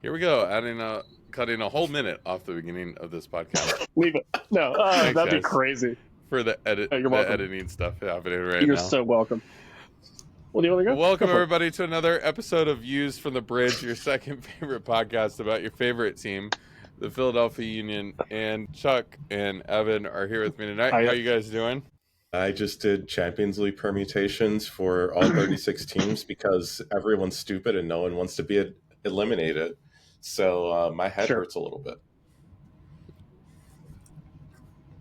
Here we go. Cutting a whole minute off the beginning of this podcast. Leave it. No, Thanks, that'd be guys, crazy. for the You're welcome. editing stuff happening right You're now. so welcome. Well, do you want to go? Welcome Go for it. everybody to another episode of Views from the Bridge, your second favorite podcast about your favorite team, the Philadelphia Union. And Chuck and Evan are here with me tonight. Hiya. How you guys doing? I just did Champions League permutations for all 36 teams because everyone's stupid and no one wants to be eliminated. So my head hurts a little bit.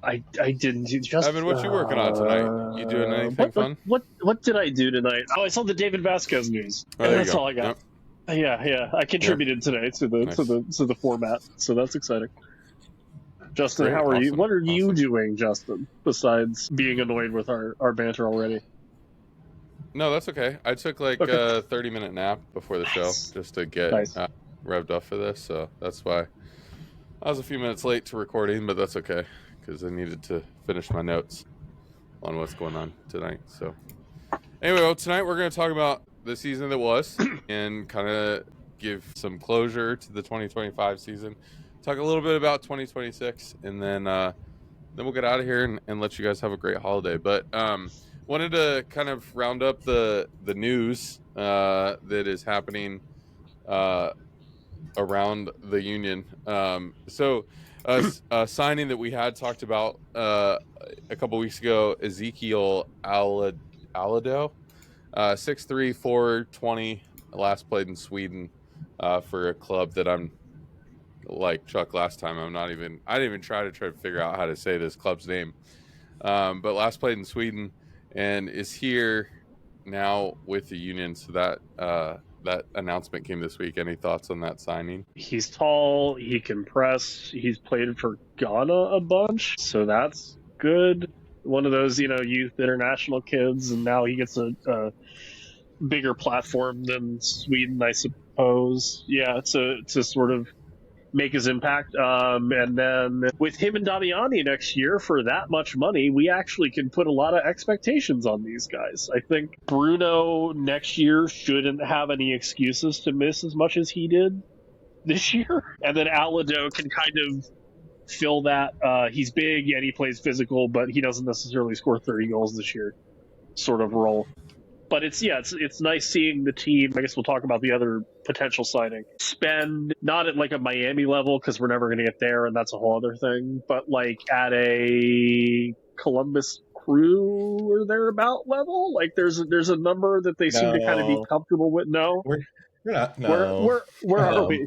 I didn't do just. Evan, what you working on tonight? You doing anything fun? What did I do tonight? Oh, I saw the David Vasquez news. Oh, That's all I got. Yep. Yeah. I contributed today to the Nice. to the format, so that's exciting. Justin, Great. how are you? Awesome. What are you Awesome. doing, Justin? Besides being annoyed with our banter already. No, that's okay. I took like Okay. a 30-minute nap before the show Nice. just to get Nice. revved up for this, so that's why I was a few minutes late to recording, but that's okay because I needed to finish my notes on what's going on tonight. So anyway, well, tonight we're going to talk about the season that was and kind of give some closure to the 2025 season, talk a little bit about 2026, and then we'll get out of here and let you guys have a great holiday. But wanted to kind of round up the news that is happening around the Union. So a signing that we had talked about a couple weeks ago, Ezekiel Alado, 6'3", 420, last played in Sweden for a club that I'm like Chuck last time. I didn't even try to figure out how to say this club's name. But last played in Sweden and is here now with the Union. So that announcement came this week. Any thoughts on that signing? He's tall. He can press. He's played for Ghana a bunch, so that's good. One of those, youth international kids, and now he gets a bigger platform than Sweden, I suppose. Yeah, to sort of make his impact. And then with him and Damiani next year for that much money, we actually can put a lot of expectations on these guys. I think Bruno next year shouldn't have any excuses to miss as much as he did this year. And then Alado can kind of fill that. He's big and he plays physical, but he doesn't necessarily score 30 goals this year sort of role. But it's nice seeing the team. I guess we'll talk about the other potential signing. Spend not at like a Miami level because we're never going to get there, and that's a whole other thing. But like at a Columbus Crew or thereabout level, like there's a number that they seem to kind of be comfortable with. No, We're not. No. Where are we?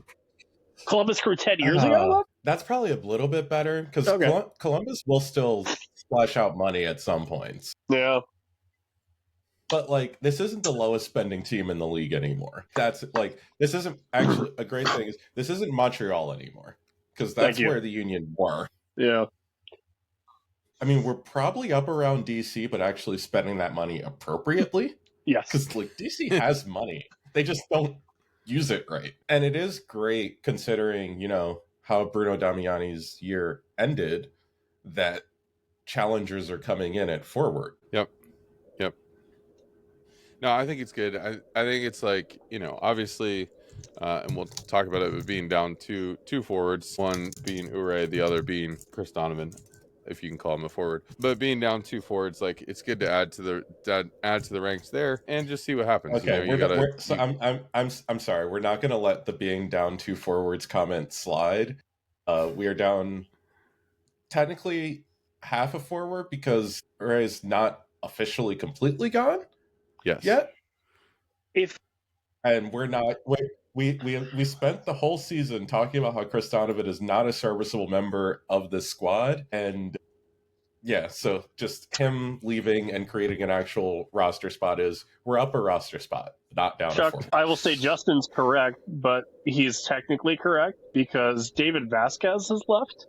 Columbus Crew 10 years ago. That's probably a little bit better because Okay. Columbus will still splash out money at some points. Yeah. But like, this isn't the lowest spending team in the league anymore. That's like, this isn't actually a great thing. Is this isn't Montreal anymore because that's where the Union were. Yeah. I mean, we're probably up around DC, but actually spending that money appropriately. Yes. Because like DC has money, they just don't use it right. And it is great considering how Bruno Damiani's year ended, that challengers are coming in at forward. Yep. No, I think it's good. I think it's like, obviously, and we'll talk about it, but being down two forwards, one being Ure, the other being Chris Donovan, if you can call him a forward. But being down two forwards, like, it's good to add to the ranks there and just see what happens. Okay, I'm sorry. We're not going to let the being down two forwards comment slide. We are down technically half a forward because Ure is not officially completely gone. Yes. Yet. If and we're not. We spent the whole season talking about how Chris Donovan is not a serviceable member of this squad, and yeah, so just him leaving and creating an actual roster spot we're up a roster spot, not down. Chuck, a forward. I will say Justin's correct, but he's technically correct because David Vasquez has left.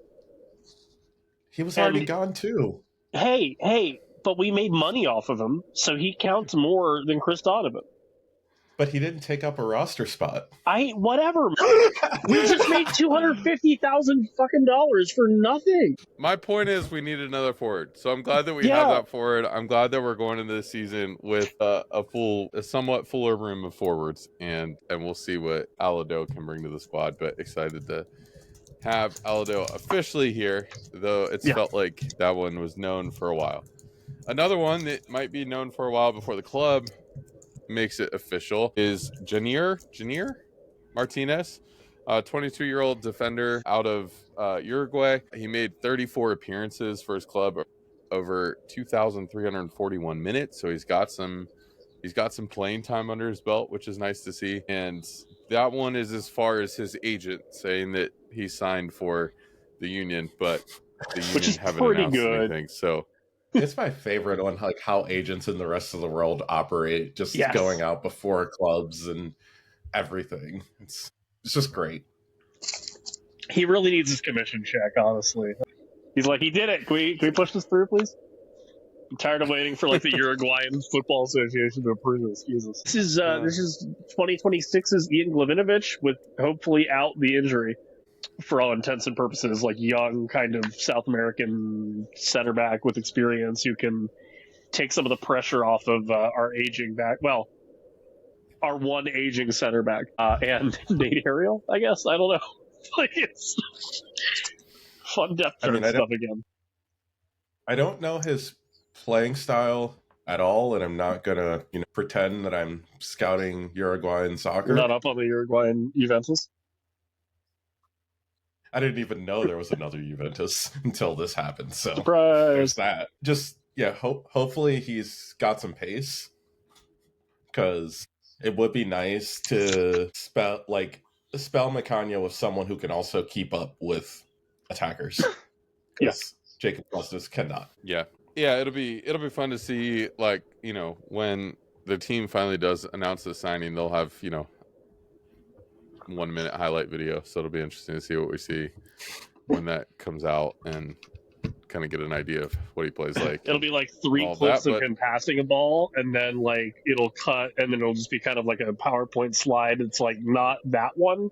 He was already gone too. Hey, but we made money off of him, so he counts more than Chris Donovan. But he didn't take up a roster spot. Whatever. We just made $250,000 fucking dollars for nothing. My point is, we need another forward. So I'm glad that we have that forward. I'm glad that we're going into this season with a somewhat fuller room of forwards, and we'll see what Alado can bring to the squad. But excited to have Alado officially here, though it's felt like that one was known for a while. Another one that might be known for a while before the club makes it official is Janier Martinez, 22-year-old defender out of Uruguay. He made 34 appearances for his club over 2,341 minutes. So he's got some playing time under his belt, which is nice to see. And that one is as far as his agent saying that he signed for the Union, but the Union haven't announced anything. So it's my favorite on like how agents in the rest of the world operate, just going out before clubs and everything. It's just great. He really needs his commission check, honestly. He's like, he did it. Can we push this through, please? I'm tired of waiting for like the Uruguayan Football Association to approve this. Jesus. This is 2026's Ian Glavinovich with hopefully out the injury. For all intents and purposes, like young kind of South American center back with experience who can take some of the pressure off of our aging back. Well, our one aging center back and Nate Ariel, I guess. I don't know. Like it's fun depth chart stuff again. I don't know his playing style at all, and I'm not gonna pretend that I'm scouting Uruguayan soccer. You're not up on the Uruguayan Juventus. I didn't even know there was another Juventus until this happened. So surprise! There's that. Just hopefully he's got some pace, because it would be nice to spell Macania with someone who can also keep up with attackers. Yes, Jacob Justice cannot. Yeah, it'll be fun to see, like, when the team finally does announce the signing, they'll have 1 minute highlight video, so it'll be interesting to see what we see when that comes out and kind of get an idea of what he plays like. It'll be like 3 clips of him passing a ball, and then like it'll cut, and then it'll just be kind of like a PowerPoint slide. It's like not that one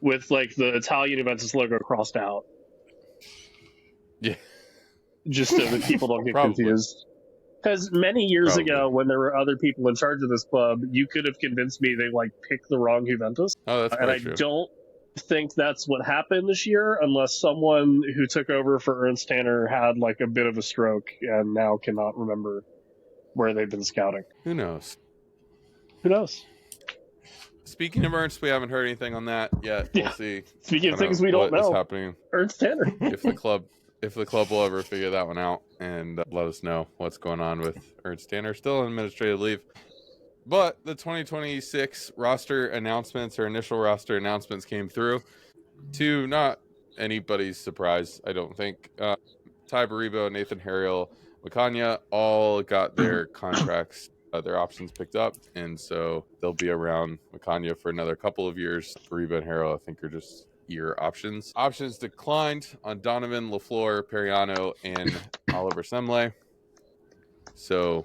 with like the Italian Juventus logo crossed out. Yeah, just so that people don't get confused. Because many years ago, when there were other people in charge of this club, you could have convinced me they picked the wrong Juventus. Oh, that's and true. I don't think that's what happened this year, unless someone who took over for Ernst Tanner had like a bit of a stroke and now cannot remember where they've been scouting. Who knows? Speaking of Ernst, we haven't heard anything on that yet. We'll see. Speaking of things we don't know, what's happening. Ernst Tanner. If the club will ever figure that one out and let us know what's going on with Ernst Tanner, still on administrative leave. But the 2026 roster announcements, or initial roster announcements, came through, to not anybody's surprise, I don't think. Ty Baribo, Nathan Harriel, Macania all got their contracts, their options picked up, and so they'll be around Macania for another couple of years. Baribo and Harriel, I think, are just year options. Options declined on Donovan, LaFleur, Periano, and Oliver Semle. So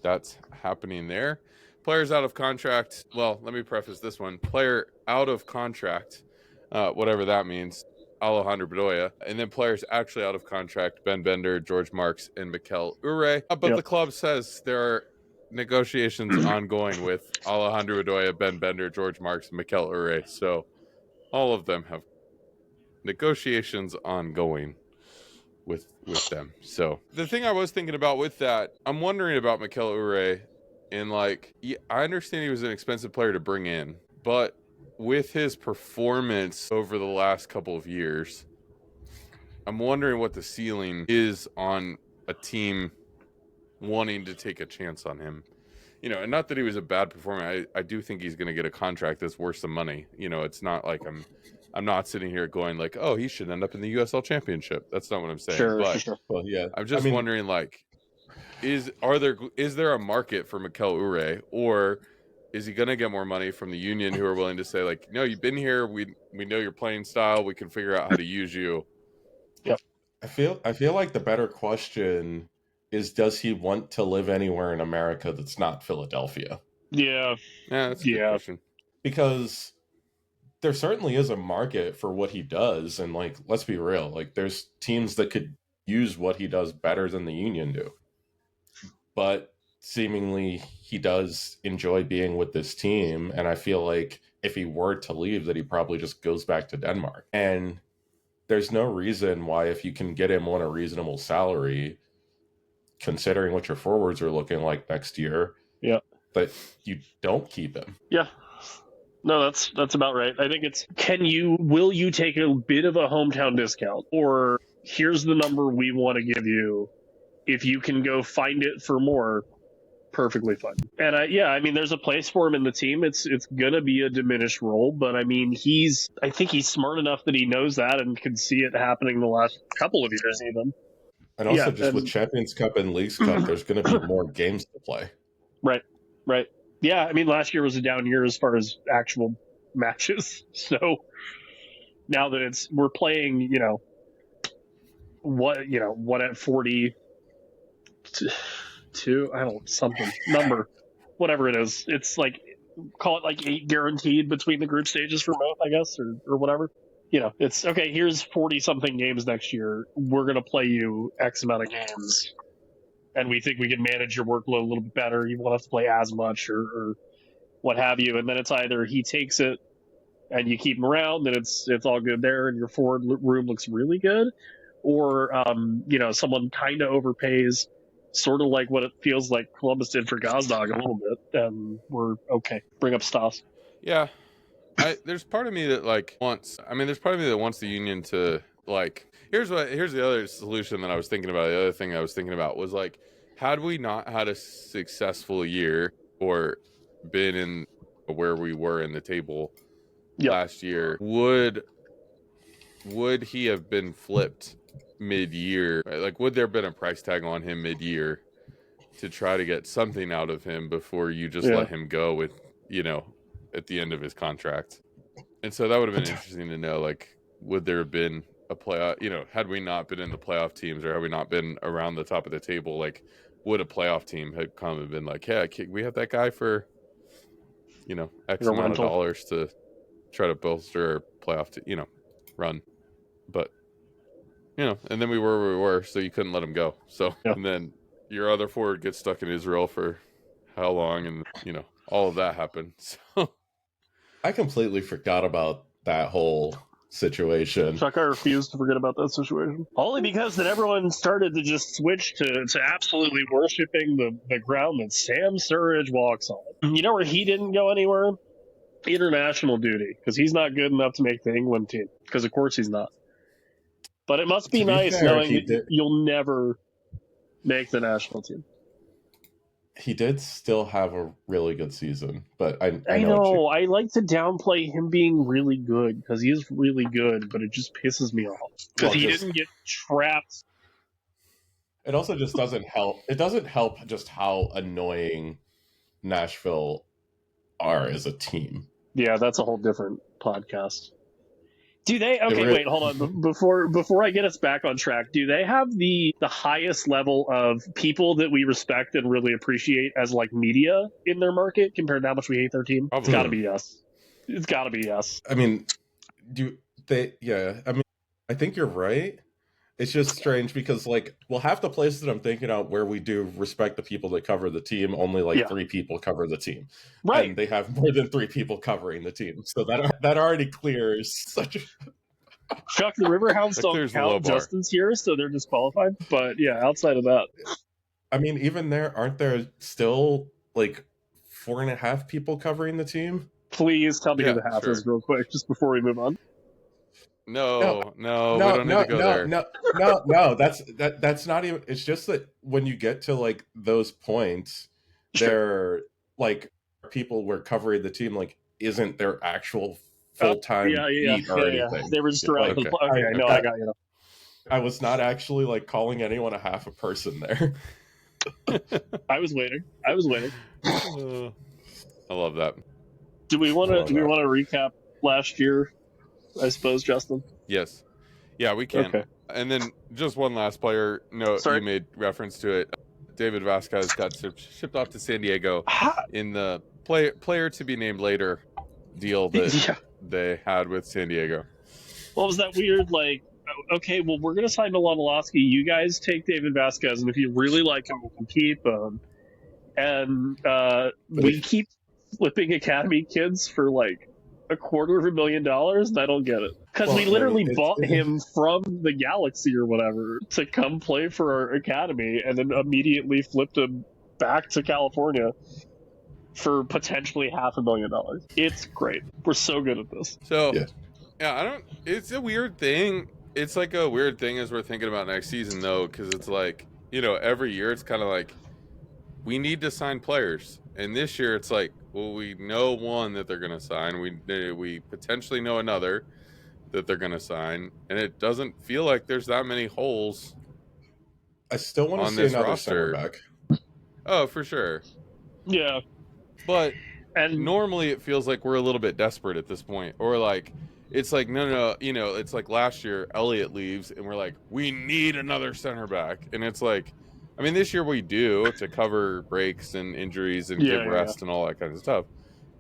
that's happening there. Players out of contract. Well, let me preface this one. Player out of contract, whatever that means, Alejandro Bedoya. And then players actually out of contract, Ben Bender, George Marks, and Mikel Ure. But the club says there are negotiations ongoing with Alejandro Bedoya, Ben Bender, George Marks, and Mikel Ure. So all of them have negotiations ongoing with them. So the thing I was thinking about with that, I'm wondering about Mikel Ure. And I understand he was an expensive player to bring in, but with his performance over the last couple of years, I'm wondering what the ceiling is on a team wanting to take a chance on him. And not that he was a bad performer. I do think he's going to get a contract that's worth some money. It's not like I'm not sitting here going like, oh, he should end up in the USL Championship. That's not what I'm saying. Sure. Well, yeah. I'm just wondering, is there a market for Mikel Ure, or is he going to get more money from the Union, who are willing to say no, you've been here, we know your playing style, we can figure out how to use you. Yep. I feel like the better question is, does he want to live anywhere in America that's not Philadelphia? Yeah. Yeah, that's a good Yeah. question. Because there certainly is a market for what he does, and like, let's be real, like there's teams that could use what he does better than the Union do. But seemingly he does enjoy being with this team, and I feel like if he were to leave, that he probably just goes back to Denmark. And there's no reason why, if you can get him on a reasonable salary, considering what your forwards are looking like next year, Yeah. that you don't keep him. Yeah. No, that's about right. I think it's, will you take a bit of a hometown discount, or here's the number we want to give you. If you can go find it for more, perfectly fine. And I mean, there's a place for him in the team. It's gonna be a diminished role, but I mean, I think he's smart enough that he knows that and can see it happening the last couple of years even. And also, Yeah, just with Champions Cup and Leagues Cup, there's going to be more games to play. Right. Yeah, I mean, last year was a down year as far as actual matches. So now that we're playing, what at 42, I don't, something number, whatever it is. It's like, call it like 8 guaranteed between the group stages for both, I guess, or whatever. It's okay. Here's 40 something games next year. We're gonna play you X amount of games, and we think we can manage your workload a little bit better. You won't have to play as much, or what have you. And then it's either he takes it and you keep him around, then it's all good there, and your forward room looks really good, or someone kind of overpays, sort of like what it feels like Columbus did for Gazdag a little bit, and we're okay. Bring up Stas. Yeah, there's part of me that wants the Union to like. Here's the other solution that I was thinking about. The other thing I was thinking about was like, had we not had a successful year or been in where we were in the table last year, would he have been flipped mid-year? Right? Like, would there have been a price tag on him mid-year to try to get something out of him before you just let him go with, at the end of his contract? And so that would have been interesting to know, like, would there have been a playoff, had we not been in the playoff teams, or had we not been around the top of the table, like, would a playoff team have come and been like, hey, we have that guy for, X amount of dollars to try to bolster our playoff, run. But, and then we were where we were, so you couldn't let him go. So, and then your other forward gets stuck in Israel for how long, and, all of that happened. So I completely forgot about that whole situation. Chuck, I refuse to forget about that situation. Only because then everyone started to just switch to absolutely worshiping the ground that Sam Surridge walks on. You know where he didn't go anywhere? International duty, because he's not good enough to make the England team. Because of course he's not. But it must be nice knowing that you'll never make the national team. He did still have a really good season, but I know. I like to downplay him being really good, because he is really good, but it just pisses me off. Because he didn't get trapped. It also just doesn't help. It doesn't help just how annoying Nashville are as a team. Yeah, that's a whole different podcast. Do they? Okay, wait, hold on. Before I get us back on track, do they have the highest level of people that we respect and really appreciate as like media in their market compared to how much we hate their team? It's got to be yes. It's got to be yes. I mean, I mean, I think you're right. It's just strange because, like, well, half the places that I'm thinking of where we do respect the people that cover the team, only like 3 people cover the team. Right. And they have more than 3 people covering the team. So that already clears such a... Chuck, the Riverhounds don't count Justin's here, so they're disqualified. But yeah, outside of that. I mean, even there, aren't there still like 4.5 people covering the team? Please tell me who the half is real quick, just before we move on. No, we don't need to go there. No, that's not even. It's just that when you get to like those points, they're like people were covering the team like isn't their actual full-time beat or anything. They were just around. Okay, I got you. I was not actually like calling anyone a half a person there. I was waiting. I love that. Do we want to recap last year? I suppose, Justin. Yes. Yeah, we can. Okay. And then just one last player note. You made reference to it. David Vasquez got shipped off to San Diego in the player to be named later deal that they had with San Diego. What was that weird, like, okay, well, we're going to sign Milan Milosky. You guys take David Vasquez, and if you really like him, we can keep him. And we keep flipping academy kids for like $250,000, and I don't get it. Because we literally bought him from the Galaxy or whatever to come play for our academy, and then immediately flipped him back to California for potentially $500,000. It's great. We're so good at this. So, yeah, it's a weird thing. It's like a weird thing as we're thinking about next season, though, because it's like, every year it's kind of like, we need to sign players. And this year it's like, well, we know one that they're going to sign. We potentially know another that they're going to sign. And it doesn't feel like there's that many holes. I still want to see another center back. Oh, for sure. Yeah. But normally it feels like we're a little bit desperate at this point. Or like, it's like, no, it's like last year, Elliott leaves, and we're like, we need another center back. And it's like, I mean, this year we do to cover breaks and injuries and give rest and all that kind of stuff.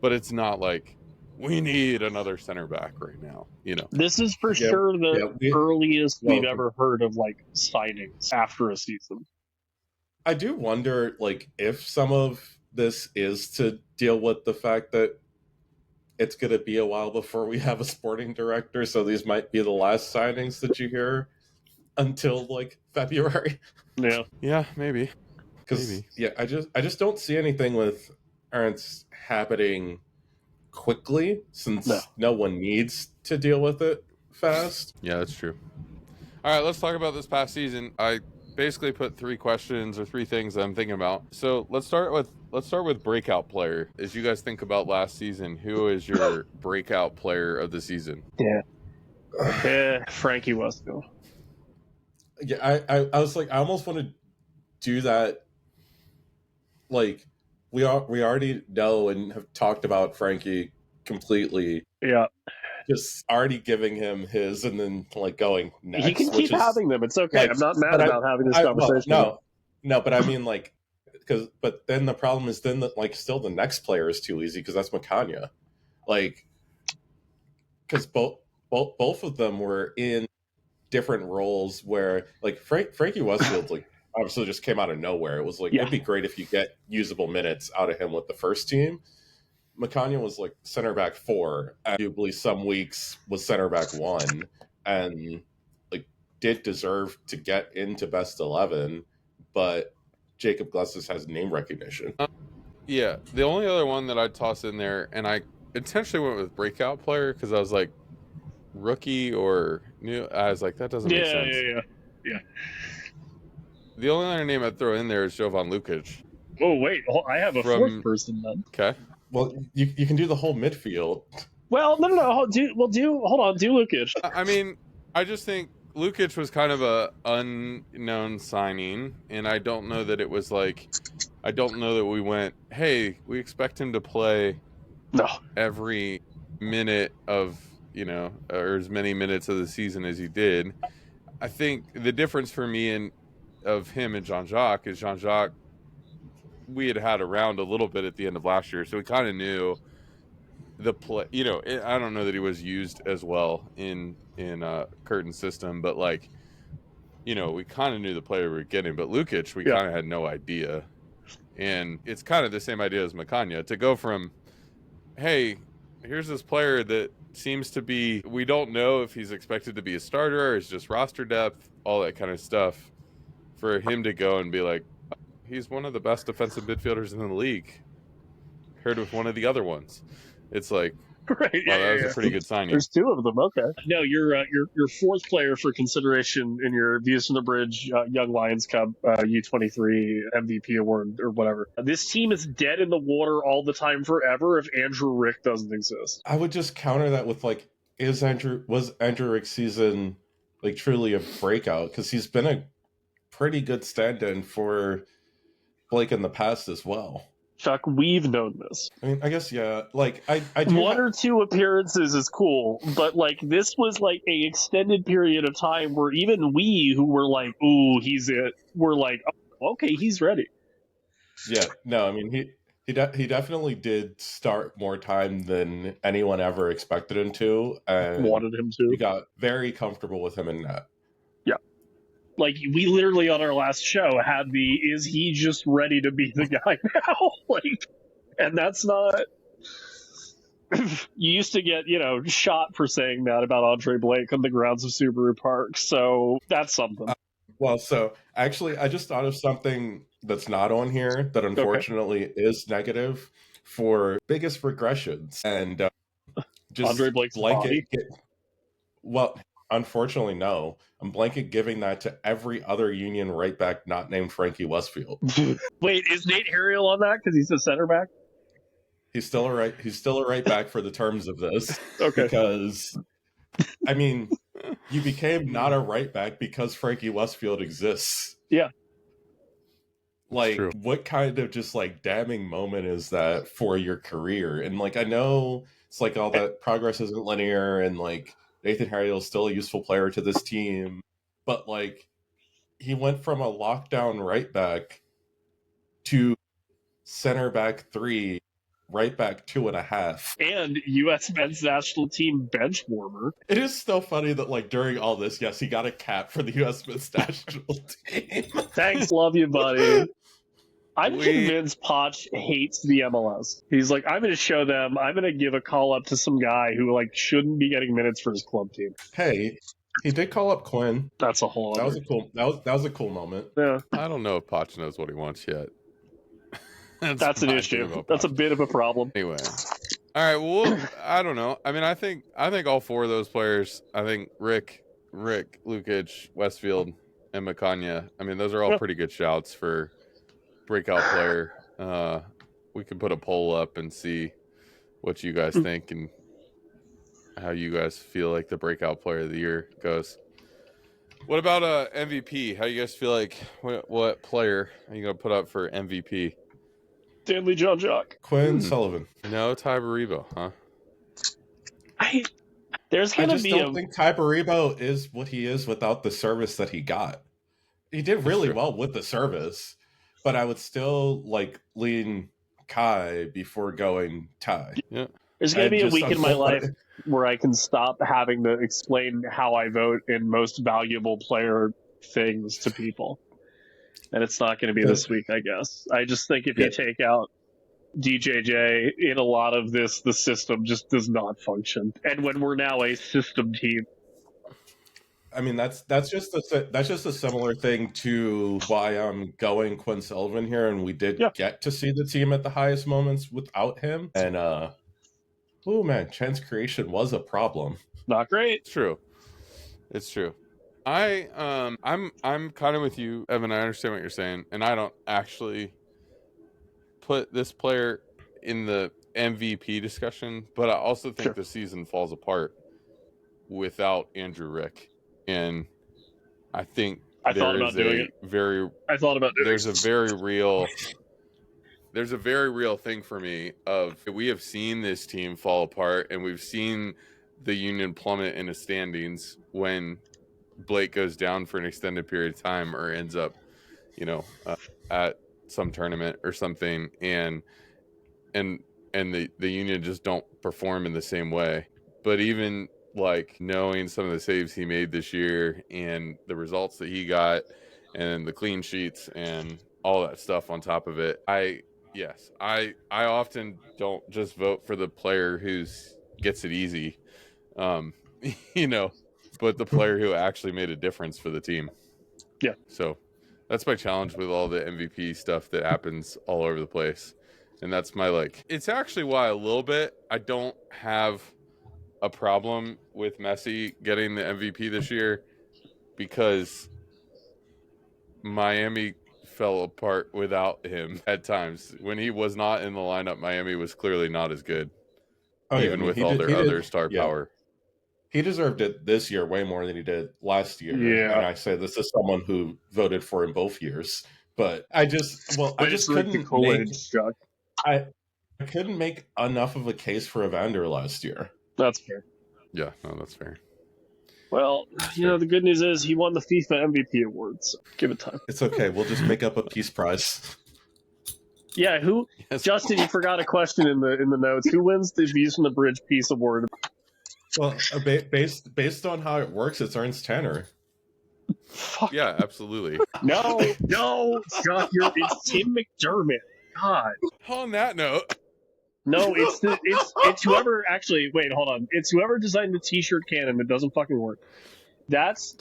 But it's not like, we need another center back right now, This is for sure the earliest we've ever heard of, like, signings after a season. I do wonder, like, if some of this is to deal with the fact that it's going to be a while before we have a sporting director, so these might be the last signings that you hear until, like, February. Yeah, maybe. Because I just don't see anything with Ernst happening quickly, since no one needs to deal with it fast. Yeah, that's true. All right, let's talk about this past season. I basically put 3 questions or 3 things that I'm thinking about. So let's start with breakout player. As you guys think about last season, who is your breakout player of the season? Frankie Wesco. Yeah, I was like, I almost want to do that. Like, we already know and have talked about Frankie completely. Yeah. Just already giving him his, and then like going next. He can keep having them. It's okay. Like, I'm not mad about having this conversation. No, but I mean, like, but then the problem is then still the next player is too easy because that's Macania. Like, because both of them were in different roles where, like, Frankie Westfield, like, obviously just came out of nowhere. It was like, it'd be great if you get usable minutes out of him with the first team. Macania was like center back 4, arguably some weeks was center back 1, and like did deserve to get into best 11, but Jacob Glasses has name recognition. Yeah, the only other one that I'd toss in there, and I intentionally went with breakout player because I was like, rookie or new. I was like, that doesn't make sense. Yeah. The only other name I'd throw in there is Jovan Lukic. Oh wait, I have a 4th person then. Okay. Well, you can do the whole midfield. Well, no. Hold on. Do Lukic. I mean, I just think Lukic was kind of a unknown signing, and I don't know that it was like, I don't know that we went, hey, we expect him to play every minute of, or as many minutes of the season as he did. I think the difference for me of him and Jean-Jacques is Jean-Jacques, we had around a little bit at the end of last year, so we kind of knew the play. I don't know that he was used as well in Curtin's system, but like, we kind of knew the player we were getting. But Lukic, we kind of had no idea, and it's kind of the same idea as Macania to go from, hey, here's this player that seems to be, we don't know if he's expected to be a starter or it's just roster depth, all that kind of stuff, for him to go and be like, he's one of the best defensive midfielders in the league, paired with one of the other ones. It's like, right, that was a pretty good signing. There's 2 of them. Okay. No, your 4th player for consideration in your Views from the Bridge Young Lions Cup U23 MVP award or whatever. This team is dead in the water all the time forever if Andrew Rick doesn't exist. I would just counter that with like, was Andrew Rick's season like truly a breakout? Because he's been a pretty good stand-in for Blake in the past as well. Chuck, we've known this. I mean, I guess, yeah. Like, I do 1 or 2 appearances is cool, but like this was like a extended period of time where even we, who were like, "Ooh, he's it," were like, oh, "Okay, he's ready." Yeah, no, I mean He definitely did start more time than anyone ever expected him to, and Wanted him to. we got very comfortable with him in that. Like, we literally on our last show had is he just ready to be the guy now? Like, and that's not. You used to get, shot for saying that about Andre Blake on the grounds of Subaru Park, so that's something. Well, so actually, I just thought of something that's not on here that unfortunately is negative for biggest regressions, and just Andre Blake's body. Well, unfortunately, no. I'm blanket giving that to every other Union right back not named Frankie Westfield. Wait, is Nate Harriel on that because he's a center back? He's still a right back for the terms of this. Okay. Because, I mean, you became not a right back because Frankie Westfield exists. Yeah. Like, what kind of just like damning moment is that for your career? And like, I know it's like all that progress isn't linear, and like Nathan Harriel is still a useful player to this team, but like, he went from a lockdown right back to center back 3, right back 2.5, and U.S. men's national team bench warmer. It is so funny that like during all this, yes, he got a cap for the U.S. men's national team. Thanks, love you, buddy. I'm convinced Potch hates the MLS. He's like, I'm going to show them. I'm going to give a call up to some guy who like shouldn't be getting minutes for his club team. Hey, he did call up Quinn. That's a whole. That was a cool. That was a cool moment. Yeah. I don't know if Potch knows what he wants yet. That's an issue. That's a bit of a problem. Anyway, all right. Well, I don't know. I mean, I think all 4 of those players. I think Rick, Lukic, Westfield, and Makanya. I mean, those are all pretty good shouts for breakout player. We can put a poll up and see what you guys think and how you guys feel like the breakout player of the year goes. What about MVP? How you guys feel like what player are you gonna put up for MVP? Stanley John Jock. Quinn Sullivan. No, Ty Baribo, huh? There's gonna be. I don't think Ty Baribo is what he is without the service that he got. He did really well with the service, but I would still like lean Kai before going Ty. Yeah. There's going to be a week in my life where I can stop having to explain how I vote in most valuable player things to people. And it's not going to be this week, I guess. I just think if you take out DJJ in a lot of this, the system just does not function. And when we're now a system team. I mean, that's just a similar thing to why I'm going Quinn Sullivan here, and we did get to see the team at the highest moments without him. And oh man, chance creation was a problem. Not great. It's true. I'm kind of with you, Evan. I understand what you're saying, and I don't actually put this player in the MVP discussion, but I also think the season falls apart without Andrew Rick. And I think there's a very real thing for me of we have seen this team fall apart, and we've seen the Union plummet in the standings when Blake goes down for an extended period of time or ends up, at some tournament or something, and the Union just don't perform in the same way. But even like knowing some of the saves he made this year and the results that he got and the clean sheets and all that stuff on top of it, I often don't just vote for the player who's gets it easy, but the player who actually made a difference for the team. Yeah. So that's my challenge with all the MVP stuff that happens all over the place. And that's my it's actually why a little bit I don't have a problem with Messi getting the MVP this year, because Miami fell apart without him at times. When he was not in the lineup, Miami was clearly not as good, with all their other star power. He deserved it this year way more than he did last year. Yeah. And I say this as someone who voted for him both years. But I just couldn't make enough of a case for Evander last year. That's fair. Yeah, no, that's fair. Well, the good news is he won the FIFA MVP award, so give it time. It's okay. We'll just make up a peace prize. Yeah, who? Yes. Justin, you forgot a question in the notes. Who wins the Views from the Bridge Peace Award? Well, based on how it works, it's Ernst Tanner. Fuck. Yeah, absolutely. No, Chuck, it's Tim McDermott. God. On that note, No, it's whoever actually wait, hold on. It's whoever designed the t-shirt cannon that doesn't fucking work. That's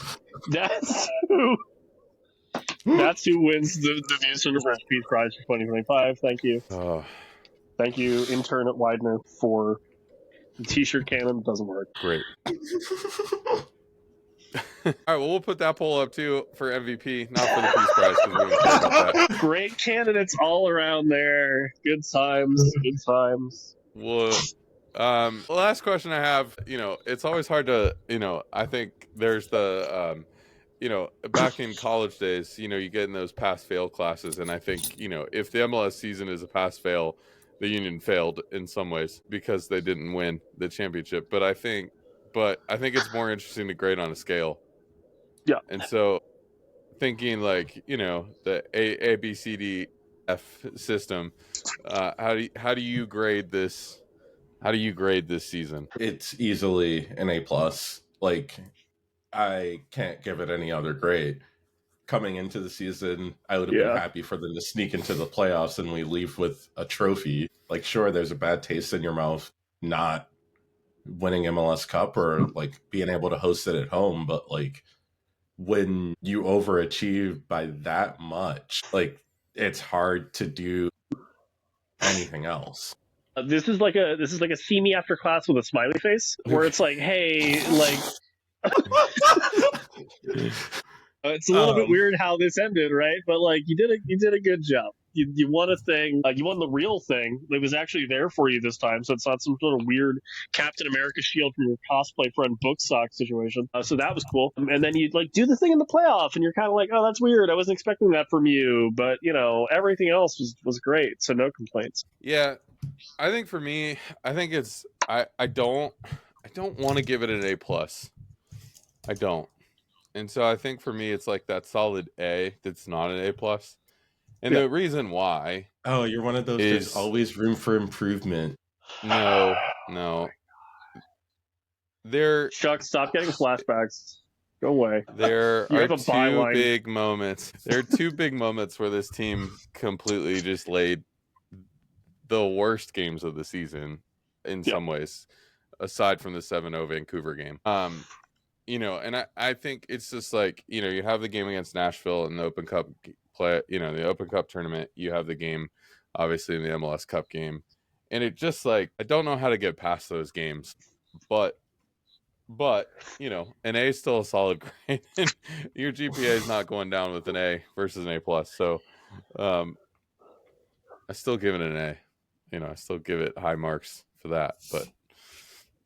who wins the Views from the Bridge Peace Prize for 2025. Thank you. Thank you, intern at Widener, for the t-shirt cannon that doesn't work. great. All right, well, we'll put that poll up too for MVP, not for the Peace Prize because we don't care about that. Great candidates all around there. Good times. Well, last question I have, it's always hard to, I think there's the, back in college days, you get in those pass-fail classes, and I think, if the MLS season is a pass-fail, the Union failed in some ways because they didn't win the championship. But I think it's more interesting to grade on a scale. Yeah. And so thinking like, the A, B, C, D, F system, how do you grade this? How do you grade this season? It's easily an A+. Like, I can't give it any other grade. Coming into the season, I would have been happy for them to sneak into the playoffs and we leave with a trophy. Like, sure, there's a bad taste in your mouth not winning MLS Cup or like being able to host it at home, but like when you overachieve by that much, like it's hard to do anything else. This is like a see me after class with a smiley face, where it's like, hey, like. It's a little bit weird how this ended, right? But like, you did a good job. You won a thing. You won the real thing that was actually there for you this time. So it's not some sort of weird Captain America shield from your cosplay friend book sock situation. So that was cool. And then you like do the thing in the playoff, and you're kind of like, oh, that's weird. I wasn't expecting that from you. But everything else was great. So no complaints. Yeah, I think for me, I think it's I don't want to give it an A+. I don't. And so I think for me, it's like that solid A that's not an A+. And the reason why... Oh, you're one of those, there's always room for improvement. No. Chuck, stop getting flashbacks. Go away. There are two big moments. There are two big moments where this team completely just laid the worst games of the season in some ways, aside from the 7-0 Vancouver game. And I think it's just like, you have the game against Nashville in the Open Cup play, the Open Cup tournament. You have the game, obviously, in the MLS Cup game. And it just like, I don't know how to get past those games. But an A is still a solid grade. Your GPA is not going down with an A versus an A+. So I still give it an A. I still give it high marks for that. But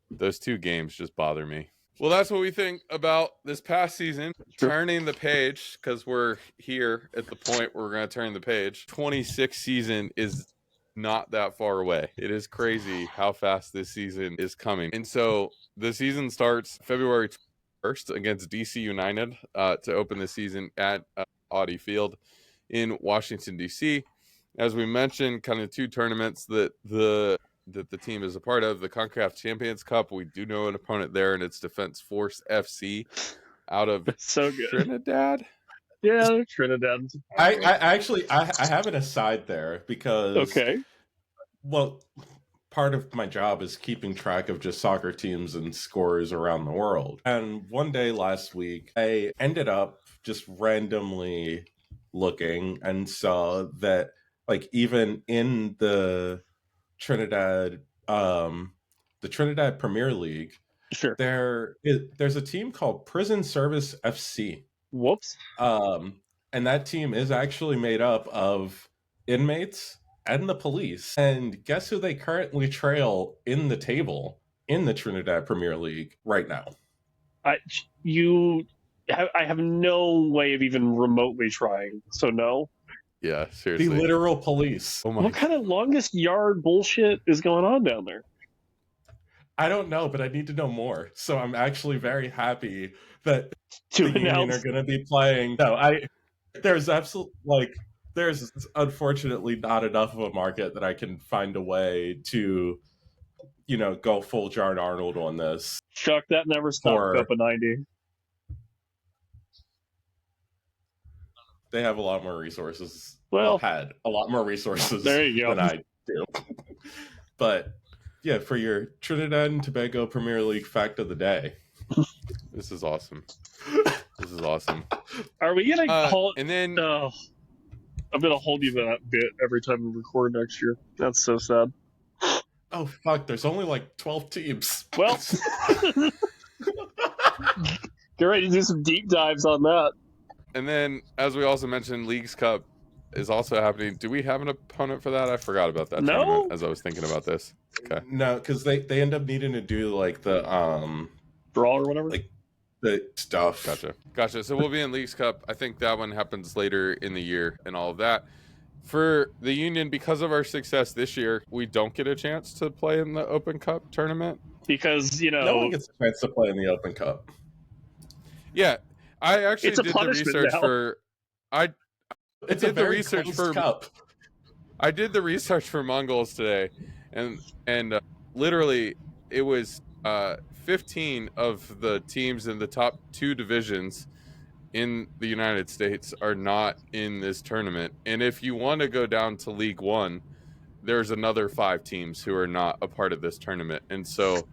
those two games just bother me. Well, that's what we think about this past season. Turning the page, because we're here at the point where we're going to turn the page. 26th season is not that far away. It is crazy how fast this season is coming. And so the season starts February 1st against DC United to open the season at Audi Field in Washington, D.C. As we mentioned, kind of two tournaments that the team is a part of. The CONCACAF Champions Cup, we do know an opponent there, and it's Defense Force FC out of Trinidad. Yeah, Trinidad. I have an aside there because well, part of my job is keeping track of just soccer teams and scores around the world. And one day last week, I ended up just randomly looking and saw that like even in the Trinidad Premier League, there's a team called Prison Service FC. Whoops. And that team is actually made up of inmates and the police. And guess who they currently trail in the table in the Trinidad Premier League right now? I have no way of even remotely trying. So no. Yeah, seriously. The literal police. Oh my what kind of longest yard bullshit is going on down there? I don't know, but I need to know more. So I'm actually very happy that the Union are going to be playing. No, there's absolutely like there's unfortunately not enough of a market that I can find a way to, go full Jarn Arnold on this. Chuck, that never stopped Copa 90. They have a lot more resources. Well, had a lot more resources there you go. than I do. But yeah, for your Trinidad and Tobago Premier League fact of the day. This is awesome. This is awesome. Are we gonna call? And then I'm gonna hold you to that bit every time we record next year. That's so sad. Oh fuck! There's only like 12 teams. Well, get ready to do some deep dives on that. And then, as we also mentioned, Leagues Cup is also happening. Do we have an opponent for that? I forgot about that tournament as I was thinking about this. Okay. No, because they end up needing to do like the draw or whatever. Like the stuff. Gotcha. So we'll be in Leagues Cup. I think that one happens later in the year and all of that. For the Union, because of our success this year, we don't get a chance to play in the Open Cup tournament. Because, no one gets a chance to play in the Open Cup. Yeah. I actually did the research now. for I did the research for cup. I did the research for Mongols today, and literally it was 15 of the teams in the top 2 divisions in the United States are not in this tournament. And if you want to go down to League One, there's another 5 teams who are not a part of this tournament. And so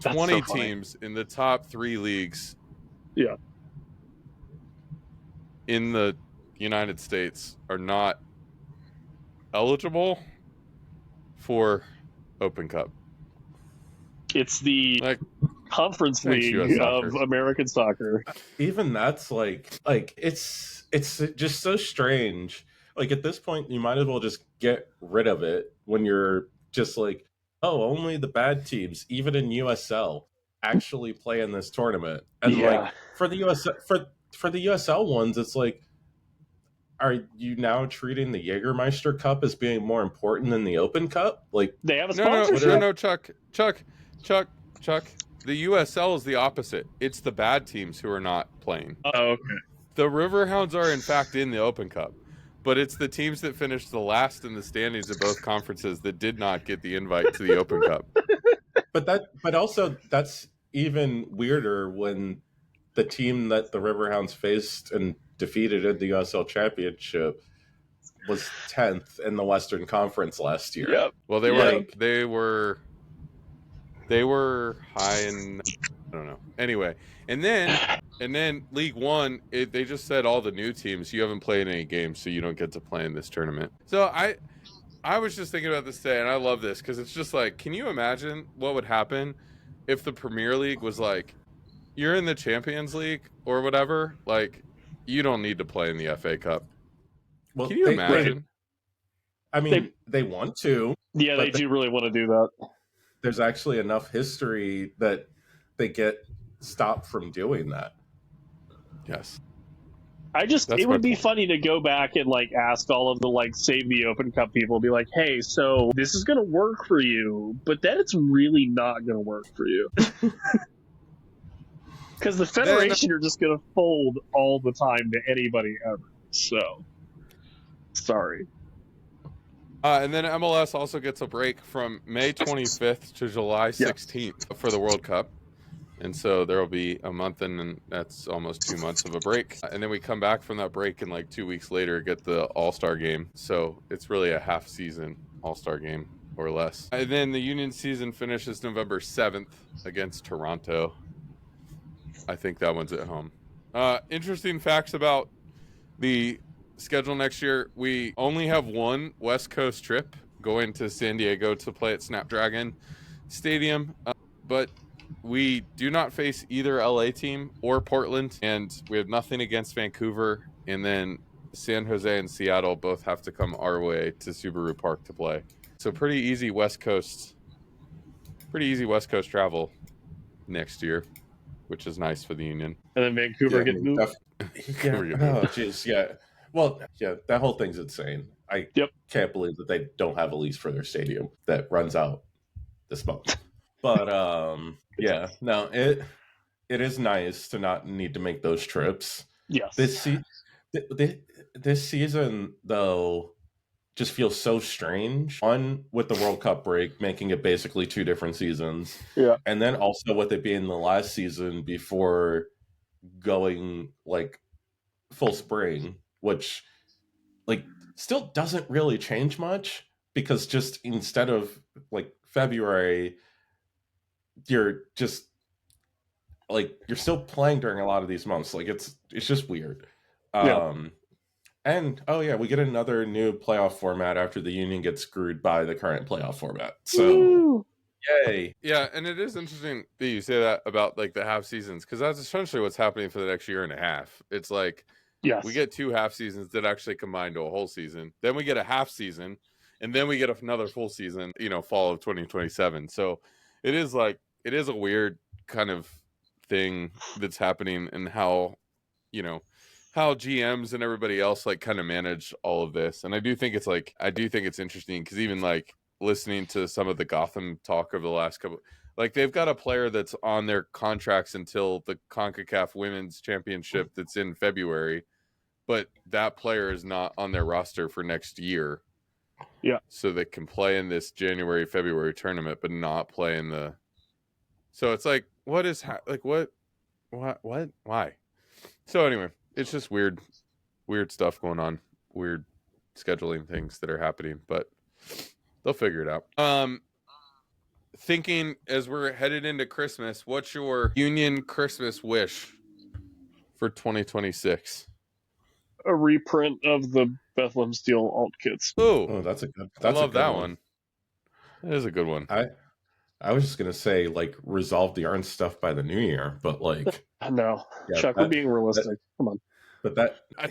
20 teams in the top 3 leagues in the United States are not eligible for Open Cup. It's the Conference League of American soccer. Even that's like it's just so strange. Like at this point, you might as well just get rid of it when you're just like, oh, only the bad teams, even in USL, actually play in this tournament. And like for the USL ones, it's like, are you now treating the Jägermeister Cup as being more important than the Open Cup? Like they have a sponsorship. No, Chuck. The USL is the opposite. It's the bad teams who are not playing. Oh, okay. The Riverhounds are in fact in the Open Cup, but it's the teams that finished the last in the standings of both conferences that did not get the invite to the Open Cup. But also that's even weirder when the team that the Riverhounds faced and defeated in the USL Championship was 10th in the Western Conference last year. Yep. Well, they were high in, I don't know. Anyway, and then League One, they just said all the new teams, you haven't played any games, so you don't get to play in this tournament. So I was just thinking about this today, and I love this because it's just like, can you imagine what would happen if the Premier League was like, you're in the Champions League or whatever, like you don't need to play in the FA Cup. Well, can you imagine? They want to. Yeah, they do really want to do that. There's actually enough history that they get stopped from doing that. Yes. It would be funny to go back and like ask all of the like Save the Open Cup people, be like, hey, so this is going to work for you, but then it's really not going to work for you. Because the Federation are just going to fold all the time to anybody ever. So, sorry. And then MLS also gets a break from May 25th to July 16th for the World Cup. And so there will be a month and that's almost 2 months of a break. And then we come back from that break and like 2 weeks later get the All-Star game. So it's really a half season All-Star game or less. And then the Union season finishes November 7th against Toronto. I think that one's at home. Interesting facts about the schedule next year. We only have one West Coast trip going to San Diego to play at Snapdragon Stadium. But we do not face either LA team or Portland, and we have nothing against Vancouver. And then San Jose and Seattle both have to come our way to Subaru Park to play. So pretty easy West Coast travel next year, which is nice for the Union. And then Vancouver gets moved. Oh, jeez, yeah. Well, yeah, that whole thing's insane. I can't believe that they don't have a lease for their stadium that runs out this month. But yeah, no, it is nice to not need to make those trips. Yes. This season, though, just feels so strange. One, with the World Cup break, making it basically 2 different seasons. Yeah. And then also with it being the last season before going, like, full spring, which, like, still doesn't really change much, because just instead of, like, February, you're just, like, you're still playing during a lot of these months. Like, it's just weird. Yeah. And oh yeah, we get another new playoff format after the Union gets screwed by the current playoff format. So Woo! yay. Yeah, and it is interesting that you say that about like the half seasons, because that's essentially what's happening for the next year and a half. It's like Yes. we get 2 half seasons that actually combine to a whole season. Then we get a half season, and then we get another full season, fall of 2027. So it is a weird kind of thing that's happening, and how GMs and everybody else like kind of manage all of this. And I do think it's interesting, because even like listening to some of the Gotham talk over the last couple, like they've got a player that's on their contracts until the CONCACAF Women's Championship that's in February, but that player is not on their roster for next year. Yeah. So they can play in this January, February tournament, but not play in the. So it's like, what is what, why? So anyway, it's just weird stuff going on, weird scheduling things that are happening, but they'll figure it out. Thinking as we're headed into Christmas, what's your Union Christmas wish for 2026? A reprint of the Bethlehem Steel alt kits. Oh, that's a good. I That's a love good that one. That is a good one. I was just gonna say, like, resolve the Arn stuff by the new year, but like, No, yeah, Chuck, we're being realistic. Come on. but that I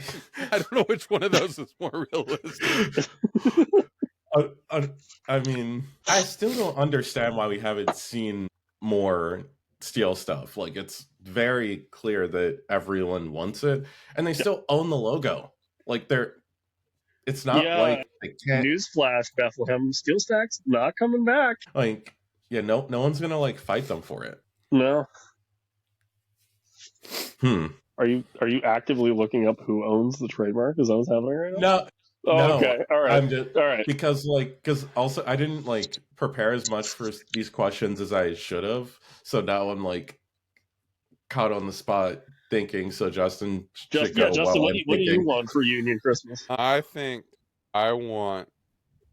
don't know which one of those is more realistic. I mean, I still don't understand why we haven't seen more Steel stuff. Like, it's very clear that everyone wants it, and they still own the logo. Like, it's not like they can't. Newsflash: Bethlehem Steel Stacks not coming back. Like, yeah, no one's gonna like fight them for it. No. Are you actively looking up who owns the trademark? Is that what's happening right now? No. Oh, no, okay. All right. I'm just, all right. Because also I didn't like prepare as much for these questions as I should have. So now I'm like caught on the spot thinking. So Justin should go. Justin, what do you want for Union Christmas? I think I want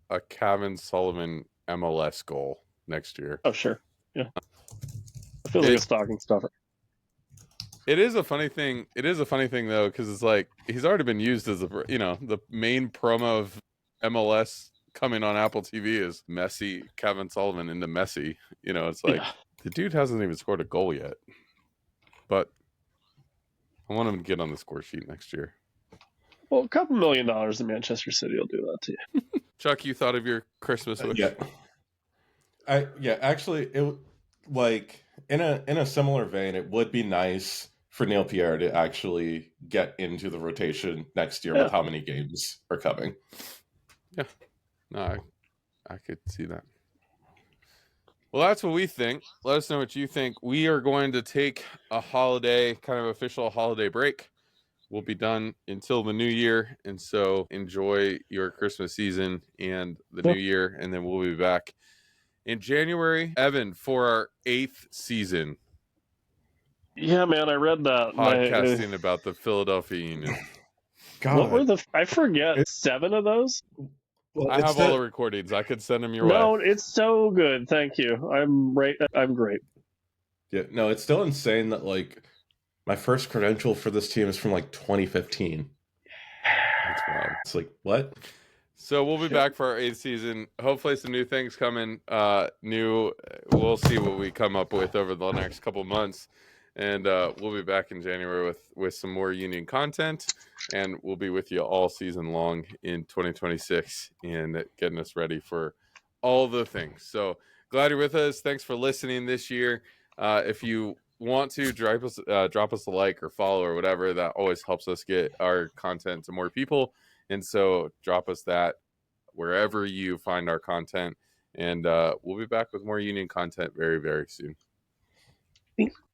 a Kevin Sullivan MLS goal next year. Oh, sure. Yeah. I feel like a stocking stuffer. It is a funny thing. Though, because it's like he's already been used as the main promo of MLS coming on Apple TV is Messi, Kevin Sullivan into Messi. It's like the dude hasn't even scored a goal yet, but I want him to get on the score sheet next year. Well, a couple $1 million in Manchester City will do that to you. Chuck, you thought of your Christmas wish? Actually, it like in a similar vein, it would be nice for Neil Pierre to actually get into the rotation next year with how many games are coming. Yeah, no, I could see that. Well, that's what we think. Let us know what you think. We are going to take a holiday, kind of official holiday break. We'll be done until the new year, and so enjoy your Christmas season and the new year, and then we'll be back in January, Evan, for our 8th season. Yeah, man, I read that. Podcasting about the Philadelphia Union. God. What were I forget, 7 of those? Well, I have all the recordings. I could send them your way. No, it's so good. Thank you. I'm great. Yeah, no, it's still insane that like my first credential for this team is from like 2015. That's wild. It's like, what? So we'll be back for our 8th season. Hopefully some new things coming. We'll see what we come up with over the next couple months. And we'll be back in January with some more Union content. And we'll be with you all season long in 2026 and getting us ready for all the things. So glad you're with us. Thanks for listening this year. If you want to drop us a like or follow or whatever, that always helps us get our content to more people. And so drop us that wherever you find our content. And we'll be back with more Union content very, very soon.